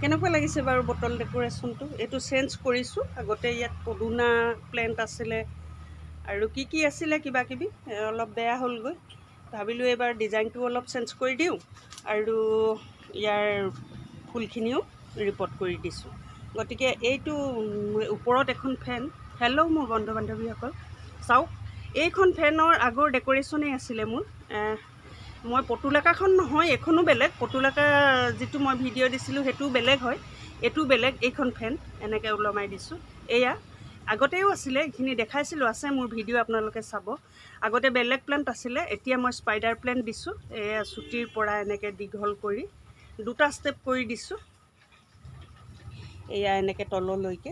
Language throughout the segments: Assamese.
কেনেকুৱা লাগিছে বাৰু বটল ডেকোৰেশ্যনটো? এইটো চেঞ্জ কৰিছোঁ। আগতে ইয়াত পদুনা প্লেণ্ট আছিলে আৰু কি আছিলে কিবা কিবি, অলপ বেয়া হ'লগৈ। ভাবিলোঁ এইবাৰ ডিজাইনটো অলপ চেঞ্জ কৰি দিওঁ আৰু ইয়াৰ ফুলখিনিও ৰিপৰ্ট কৰি দিছোঁ। গতিকে এইটো ওপৰত এখন ফেন। হেল্ল' মোৰ বন্ধু বান্ধৱীসকল, চাওক এইখন ফেনৰ আগৰ ডেকোৰেশ্যনেই আছিলে মোৰ। মই পতুলাকাখন নহয়, এইখনো বেলেগ। পতুলাকা যিটো মই ভিডিঅ' দিছিলোঁ সেইটোও বেলেগ হয়, এইটো বেলেগ। এইখন ফেন এনেকৈ ওলমাই দিছোঁ। এয়া আগতেও আছিলে, এইখিনি দেখাইছিলোঁ, আছে মোৰ ভিডিঅ', আপোনালোকে চাব। আগতে বেলেগ প্লেণ্ট আছিলে, এতিয়া মই স্পাইডাৰ প্লেণ্ট দিছোঁ। এয়া চুটিৰ পৰা এনেকৈ দীঘল কৰি দুটা ষ্টেপ কৰি দিছোঁ। এয়া এনেকৈ তললৈকে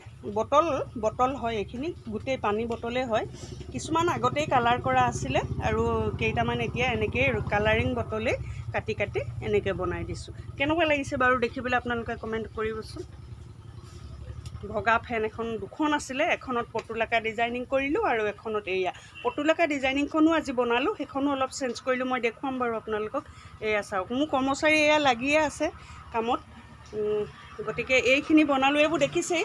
বটল হয়, এইখিনি গোটেই পানী বটলেই হয়। কিছুমান আগতেই কালাৰ কৰা আছিলে আৰু কেইটামান এতিয়া এনেকৈ কালাৰিং বটলেই কাটি এনেকৈ বনাই দিছোঁ। কেনেকুৱা লাগিছে বাৰু দেখিবলৈ আপোনালোকে কমেণ্ট কৰিবচোন। ভগা ফেন এখন দুখন আছিলে, এখনত পতুলাকা ডিজাইনিং কৰিলোঁ আৰু এখনত এয়া পতুলাকা ডিজাইনিংখনো আজি বনালোঁ, সেইখনো অলপ চেঞ্জ কৰিলোঁ। মই দেখুৱাম বাৰু আপোনালোকক। এয়া চাওক, মোৰ কৰ্মচাৰী এয়া লাগিয়ে আছে কামত। গতিকে এইখিনি বনালোঁ। এইবোৰ দেখিছেই,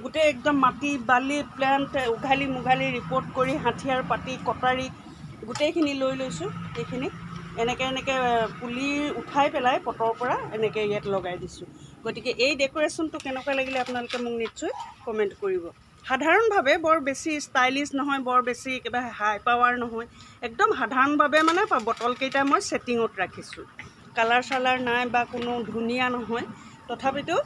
গোটেই একদম মাটি বালি প্লেণ্ট উঘালি মুঘালি ৰিপৰ্ট কৰি হাথিয়াৰ পাতি কটাৰী গোটেইখিনি লৈ লৈছোঁ। এইখিনি এনেকৈ পুলি উঠাই পেলাই পটৰ পৰা এনেকৈ ইয়াত লগাই দিছোঁ। গতিকে এই ডেকোৰেশ্যনটো কেনেকুৱা লাগিলে আপোনালোকে মোক নিশ্চয় কমেণ্ট কৰিব। সাধাৰণভাৱে, বৰ বেছি ষ্টাইলিছ নহয়, বৰ বেছি একেবাৰে হাই পাৱাৰ নহয়, একদম সাধাৰণভাৱে মানে বটলকেইটা মই ছেটিঙত ৰাখিছোঁ। কালাৰ চালাৰ নাই বা কোনো ধুনীয়া নহয়, তথাপিতো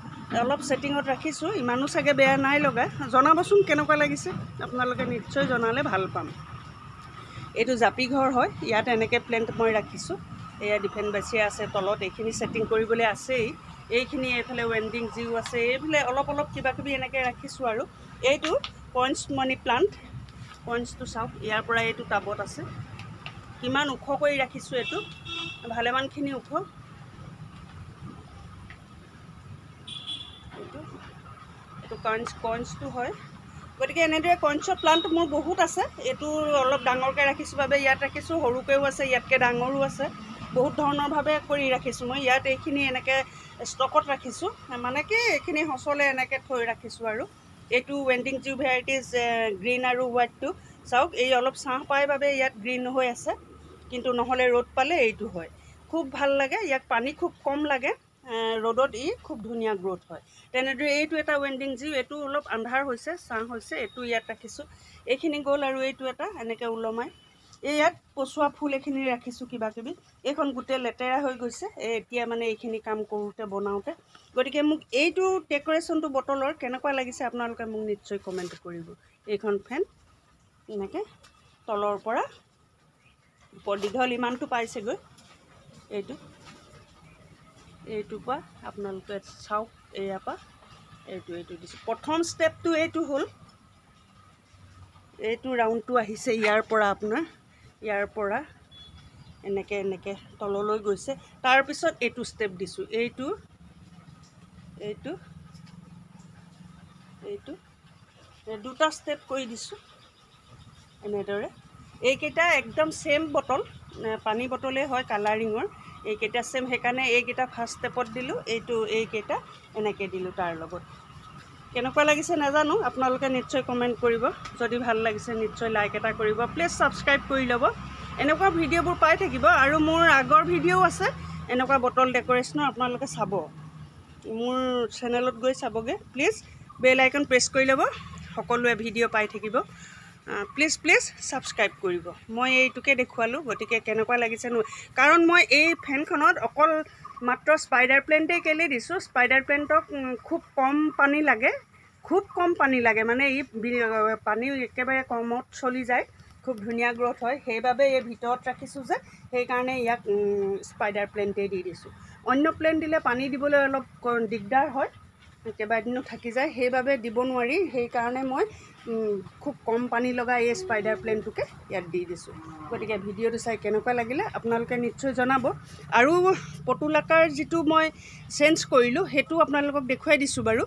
অলপ ছেটিঙত ৰাখিছোঁ। ইমানো চাগে বেয়া নাই লগা। জনাবচোন কেনেকুৱা লাগিছে, আপোনালোকে নিশ্চয় জনালে ভাল পাম। এইটো জাপি ঘৰ হয়, ইয়াত এনেকৈ প্লেণ্ট মই ৰাখিছোঁ। এয়া ডিফেন বাছিয়া আছে তলত, এইখিনি ছেটিং কৰিবলৈ আছেই। এইখিনি এইফালে ৱেণ্ডিং জিও আছে, এইফালে অলপ কিবা কিবি এনেকৈ ৰাখিছোঁ। আৰু এইটো পইণ্টছ মানি প্লাণ্ট, পইণ্টছটো চাওক, ইয়াৰ পৰা এইটো টাবত আছে। কিমান ওখ কৰি ৰাখিছোঁ, এইটো ভালেমানখিনি ওখ। এইটো কইন্সটো হয়। গতিকে এনেদৰে কইন্সৰ প্লাণ্ট মোৰ বহুত আছে। এইটো অলপ ডাঙৰকৈ ৰাখিছোঁ বাবে ইয়াত ৰাখিছোঁ, সৰুকৈও আছে, ইয়াতকৈ ডাঙৰো আছে। বহুত ধৰণৰভাৱে কৰি ৰাখিছোঁ মই ইয়াত। এইখিনি এনেকৈ ষ্টকত ৰাখিছোঁ, মানে কি এইখিনি সঁচলে এনেকৈ থৈ ৰাখিছোঁ। আৰু এইটো ৱেণ্ডিং জিও ভেৰাইটিজ গ্ৰীণ আৰু হোৱাইটটো চাওক, এই অলপ ছাঁ পায় বাবে ইয়াত গ্ৰীণ হৈ আছে, কিন্তু নহ'লে ৰ'দ পালে এইটো হয়। খুব ভাল লাগে, ইয়াক পানী খুব কম লাগে, ৰ'দত ই খুব ধুনীয়া গ্ৰ'থ হয়। তেনেদৰে এইটো এটা ৱেণ্ডিং জিও, এইটো অলপ আন্ধাৰ হৈছে, ছাঁ হৈছে, এইটো ইয়াত ৰাখিছোঁ। এইখিনি গ'ল আৰু এইটো এটা এনেকৈ ওলমাই এই ইয়াত পচোৱা ফুল এইখিনি ৰাখিছোঁ কিবা কিবি। এইখন গোটেই লেতেৰা হৈ গৈছে এতিয়া মানে এইখিনি কাম কৰোঁতে বনাওঁতে। গতিকে মোক এইটো ডেকোৰেশ্যনটো বটলৰ কেনেকুৱা লাগিছে আপোনালোকে মোক নিশ্চয় কমেণ্ট কৰিব। এইখন ফেন এনেকৈ তলৰ পৰা ওপৰ দীঘল ইমানটো পাইছেগৈ। এইটোৰ পৰা আপোনালোকে চাওক, এয়াৰ পৰা এইটো দিছোঁ। প্ৰথম ষ্টেপটো এইটো হ'ল, এইটো ৰাউণ্ডটো আহিছে ইয়াৰ পৰা, আপোনাৰ ইয়াৰ পৰা এনেকৈ তললৈ গৈছে। তাৰপিছত এইটো ষ্টেপ দিছোঁ, এইটো দুটা ষ্টেপ কৰি দিছোঁ এনেদৰে। এইকেইটা একদম ছেম বটল, পানী বটলেই হয় কালাৰিঙৰ। এইকেইটা ছেম, সেইকাৰণে এইকেইটা ফাৰ্ষ্ট ষ্টেপত দিলোঁ, এইকেইটা এনেকৈ দিলোঁ তাৰ লগত। কেনেকুৱা লাগিছে নাজানো, আপোনালোকে নিশ্চয় কমেণ্ট কৰিব। যদি ভাল লাগিছে নিশ্চয় লাইক এটা কৰিব, প্লিজ ছাবস্ক্ৰাইব কৰি ল'ব। এনেকুৱা ভিডিঅ'বোৰ পাই থাকিব। আৰু মোৰ আগৰ ভিডিঅ'ও আছে এনেকুৱা বটল ডেকোৰেশ্যনৰ, আপোনালোকে চাব। মোৰ চেনেলত গৈ চাবগৈ। প্লিজ বেল আইকন প্ৰেছ কৰি ল'ব, সকলোৱে ভিডিঅ' পাই থাকিব। প্লিজ ছাবস্ক্ৰাইব কৰিব। মই এইটোকে দেখুৱালোঁ, গতিকে কেনেকুৱা লাগিছেনো। কাৰণ মই এই ফেনখনত অকল মাত্ৰ স্পাইডাৰ প্লেণ্টেই কেলৈ দিছোঁ, স্পাইডাৰ প্লেণ্টক খুব কম পানী লাগে, মানে ই পানী একেবাৰে কমত চলি যায়, খুব ধুনীয়া গ্ৰ'থ হয়। সেইবাবে এই ভিতৰত ৰাখিছোঁ যে, সেইকাৰণে ইয়াক স্পাইডাৰ প্লেণ্টেই দি দিছোঁ। অন্য প্লেণ্ট দিলে পানী দিবলৈ অলপ দিগদাৰ হয়, কেইবাদিনো থাকি যায়, সেইবাবে দিব নোৱাৰি। সেইকাৰণে মই খুব কম পানী লগা এই স্পাইডাৰ প্লেণ্টটোকে ইয়াত দি দিছোঁ। গতিকে ভিডিঅ'টো চাই কেনেকুৱা লাগিলে আপোনালোকে নিশ্চয় জনাব। আৰু পতুলাকাৰ যিটো মই চেঞ্জ কৰিলোঁ সেইটো আপোনালোকক দেখুৱাই দিছোঁ বাৰু।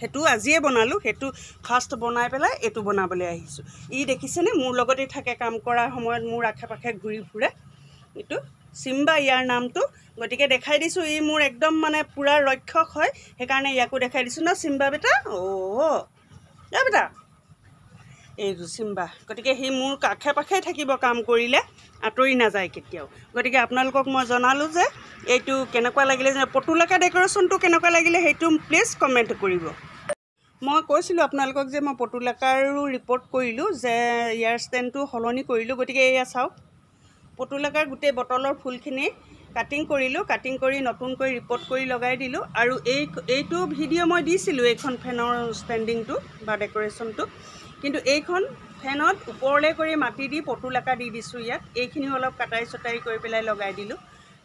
সেইটো আজিয়ে বনালোঁ, সেইটো ফাৰ্ষ্ট বনাই পেলাই এইটো বনাবলৈ আহিছোঁ। ই দেখিছেনে, মোৰ লগতেই থাকে, কাম কৰাৰ সময়ত মোৰ আশে পাশে ঘূৰি ফুৰে। এইটো চিম্বা ইয়াৰ নামটো গতিকে দেখাই দিছোঁ ই মোৰ একদম মানে পূৰা ৰক্ষক হয় সেইকাৰণে ইয়াকো দেখাই দিছোঁ ন চিম্বা বেটা বেটা এইটো চিম্বা গতিকে সি মোৰ কাষে পাখে থাকিব কাম কৰিলে আঁতৰি নাযায় কেতিয়াও গতিকে আপোনালোকক মই জনালোঁ যে এইটো কেনেকুৱা লাগিলে যে পটুলাকা ডেক'ৰেশ্যনটো কেনেকুৱা লাগিলে সেইটো প্লিজ কমেণ্ট কৰিব মই কৈছিলোঁ আপোনালোকক যে মই পটুলাকাৰো ৰিপৰ্ট কৰিলোঁ যে ইয়াৰ ষ্টেণ্ডটো সলনি কৰিলোঁ গতিকে এয়া চাওক পটুলাকাৰ গোটেই বটলৰ ফুলখিনি কাটিং কৰিলোঁ কাটিং কৰি নতুনকৈ ৰিপৰ্ট কৰি লগাই দিলোঁ আৰু এইটো ভিডিঅ' মই দিছিলোঁ এইখন ফেনৰ ষ্টেণ্ডিংটো বা ডেক'ৰেশ্যনটো কিন্তু এইখন ফেনত ওপৰলৈ কৰি মাটি দি পটুলাকা দি দিছোঁ ইয়াত এইখিনিও অলপ কাটাৰি চটাৰি কৰি পেলাই লগাই দিলোঁ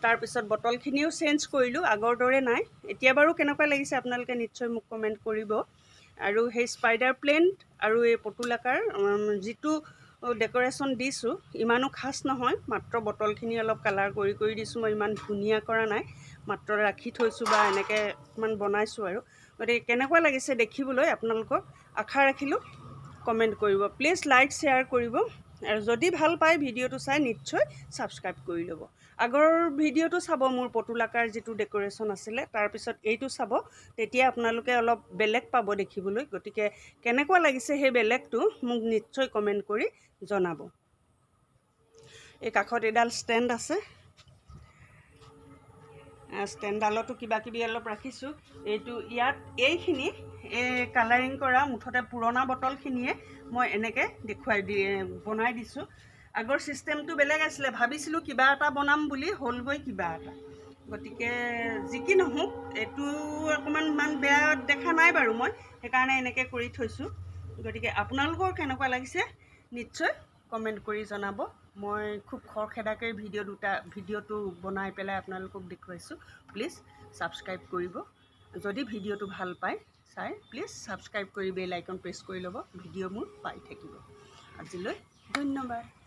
তাৰপিছত বটলখিনিও চেঞ্জ কৰিলোঁ আগৰ দৰে নাই এতিয়া বাৰু কেনেকুৱা লাগিছে আপোনালোকে নিশ্চয় মোক কমেণ্ট কৰিব আৰু সেই স্পাইডাৰ প্লেণ্ট আৰু এই পটুলাকাৰ যিটো ডেক'ৰেশ্যন দিছোঁ ইমানো খাচ নহয় মাত্ৰ বটলখিনি অলপ কালাৰ কৰি দিছোঁ মই ইমান ধুনীয়া কৰা নাই মাত্ৰ ৰাখি থৈছোঁ বা এনেকৈ অকণমান বনাইছোঁ আৰু গতিকে কেনেকুৱা লাগিছে দেখিবলৈ আপোনালোকক আশা ৰাখিলোঁ কমেণ্ট কৰিব প্লিজ লাইক শ্বেয়াৰ কৰিব আৰু যদি ভাল পায় ভিডিঅ'টো চাই নিশ্চয় ছাবস্ক্ৰাইব কৰি ল'ব আগৰ ভিডিঅ'টো চাব মোৰ পটুলাকাৰ যিটো ডেক'ৰেশ্যন আছিলে তাৰপিছত এইটো চাব তেতিয়া আপোনালোকে অলপ বেলেগ পাব দেখিবলৈ গতিকে কেনেকুৱা লাগিছে সেই বেলেগটো মোক নিশ্চয় কমেণ্ট কৰি জনাব এই কাষত এডাল ষ্টেণ্ড আছে ষ্টেণ্ডডালতো কিবা কিবি অলপ ৰাখিছোঁ এইটো ইয়াত এইখিনি এই কালাৰিং কৰা মুঠতে পুৰণা বটলখিনিয়ে মই এনেকৈ বনাই দিছোঁ আগৰ ছিষ্টেমটো বেলেগ আছিলে ভাবিছিলোঁ কিবা এটা বনাম বুলি হ'লগৈ কিবা এটা গতিকে যি কি নহওক এইটো অকণমান ইমান বেয়া দেখা নাই বাৰু মই সেইকাৰণে এনেকৈ কৰি থৈছোঁ গতিকে আপোনালোকৰ কেনেকুৱা লাগিছে নিশ্চয় কমেণ্ট কৰি জনাব মই খুব খৰখেদাকৈ ভিডিঅ'টো বনাই পেলাই আপোনালোকক দেখুৱাইছোঁ প্লিজ ছাবস্ক্ৰাইব কৰিব যদি ভিডিঅ'টো ভাল পায় চাই প্লিজ ছাবস্ক্ৰাইব কৰি বেল আইকন প্ৰেছ কৰি ল'ব ভিডিঅ' মোৰ পাই থাকিব আজিলৈ ধন্যবাদ